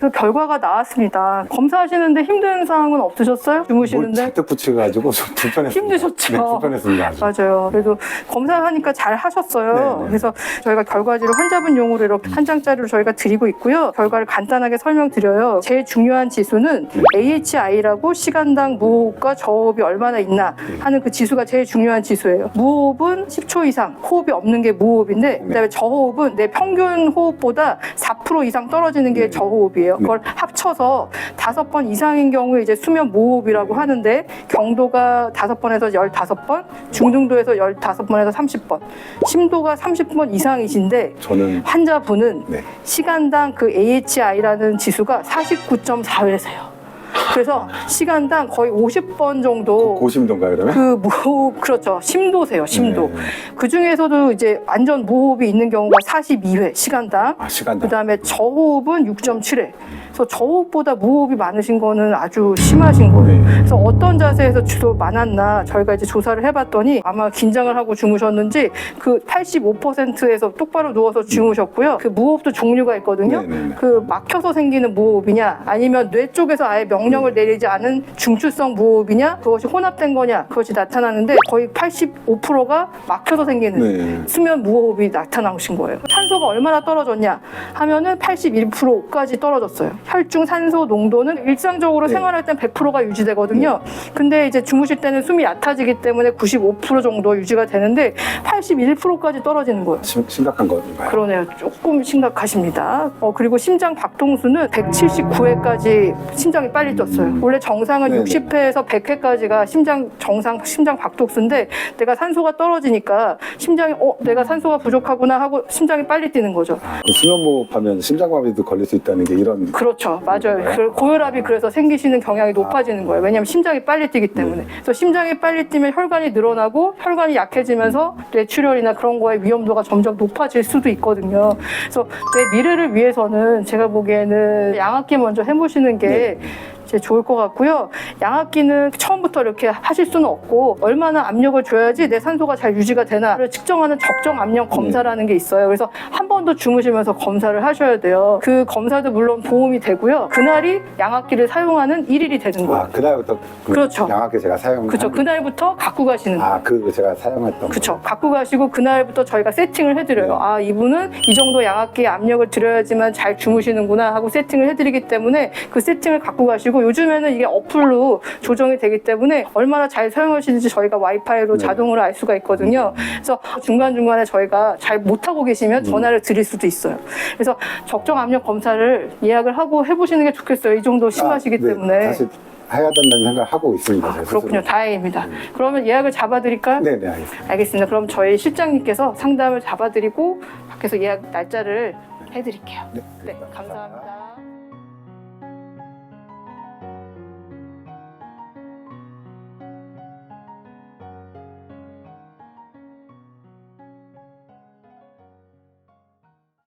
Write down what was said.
그 결과가 나왔습니다. 검사하시는데 힘든 사항은 없으셨어요? 주무시는데? 잔뜩 붙여가지고 좀 불편했습니다. 힘드셨죠? 네, 불편했습니다. 아주. 맞아요. 그래도 검사하니까 잘 하셨어요. 네네. 그래서 저희가 결과지를 환자분용으로 이렇게 한 장짜리로 저희가 드리고 있고요. 결과를 간단하게 설명드려요. 제일 중요한 지수는 AHI라고 시간당 무호흡과 저호흡이 얼마나 있나 하는 그 지수가 제일 중요한 지수예요. 무호흡은 10초 이상, 호흡이 없는 게 무호흡인데 그다음에 저호흡은 내 평균 호흡보다 4% 이상 떨어지는 게 저호흡이에요. 그걸 합쳐서 5번 이상인 경우에 이제 수면 무호흡이라고 하는데 경도가 5번에서 15번, 중등도에서 15번에서 30번, 심도가 30번 이상이신데 저는 환자분은 네. 시간당 그 AHI라는 지수가 49.4회세요. 그래서 시간당 거의 50번 정도 고심도인가요, 그러면? 그 무호흡, 그렇죠. 심도세요, 심도. 네. 그 중에서도 이제 완전 무호흡이 있는 경우가 42회 시간당. 아, 시간당. 그 다음에 저호흡은 6.7회. 그래서 저호흡보다 무호흡이 많으신 거는 아주 심하신 거예요. 네. 그래서 어떤 자세에서 주로 많았나 저희가 이제 조사를 해봤더니 아마 긴장을 하고 주무셨는지 그 85%에서 똑바로 누워서 주무셨고요. 그 무호흡도 종류가 있거든요. 네네네. 그 막혀서 생기는 무호흡이냐 아니면 뇌 쪽에서 아예 명령을 내리지 않은 중추성 무호흡이냐 그것이 혼합된 거냐 그것이 나타나는데 거의 85%가 막혀서 생기는 네. 수면 무호흡이 나타나신 거예요. 탄소가 얼마나 떨어졌냐 하면은 81%까지 떨어졌어요. 혈중 산소 농도는 일상적으로 네. 생활할 땐 100%가 유지되거든요. 근데 이제 주무실 때는 숨이 얕아지기 때문에 95% 정도 유지가 되는데 81%까지 떨어지는 거예요. 심각한 건가요? 그러네요. 조금 심각하십니다. 그리고 심장 박동수는 179회까지 심장이 빨리 뛰었어요. 원래 정상은 네네. 60회에서 100회까지가 심장 박동수인데 내가 산소가 떨어지니까 심장이 내가 산소가 부족하구나 하고 심장이 빨리 뛰는 거죠. 그 수면무호흡하면 심장마비도 걸릴 수 있다는 게 이런. 그렇죠. 맞아요. 고혈압이 그래서 생기시는 경향이 높아지는 거예요. 왜냐하면 심장이 빨리 뛰기 때문에. 그래서 심장이 빨리 뛰면 혈관이 늘어나고 혈관이 약해지면서 뇌출혈이나 그런 거에 위험도가 점점 높아질 수도 있거든요. 그래서 내 미래를 위해서는 제가 보기에는 양압기 먼저 해보시는 게 제일 좋을 것 같고요. 양압기는 처음부터 이렇게 하실 수는 없고 얼마나 압력을 줘야지 내 산소가 잘 유지가 되나를 측정하는 적정 압력 검사라는 게 있어요. 그래서 한 번 더 주무시면서 검사를 하셔야 돼요. 그 검사도 물론 도움이 되고요. 그날이 양압기를 사용하는 1일이 되는 거예요. 아, 그날부터 그렇죠. 양압기 제가 사용. 그렇죠. 그날부터 갖고 가시는 거예요. 그 제가 사용했던. 그렇죠. 갖고 가시고 그날부터 저희가 세팅을 해드려요. 아, 이분은 이 정도 양압기에 압력을 드려야지만 잘 주무시는구나 하고 세팅을 해드리기 때문에 그 세팅을 갖고 가시고 요즘에는 이게 어플로 조정이 되기 때문에 얼마나 잘 사용하시는지 저희가 와이파이로 자동으로 알 수가 있거든요. 그래서 중간중간에 저희가 잘 못하고 계시면 전화를 드릴 수도 있어요. 그래서 적정 압력 검사를 예약을 하고 해보시는 게 좋겠어요. 이 정도 심하시기 때문에. 사실 해야 된다는 생각을 하고 있습니다. 제 그렇군요. 스스로. 다행입니다. 그러면 예약을 잡아드릴까요? 네, 알겠습니다. 알겠습니다. 그럼 저희 실장님께서 상담을 잡아드리고 밖에서 예약 날짜를 해드릴게요. 네, 감사합니다.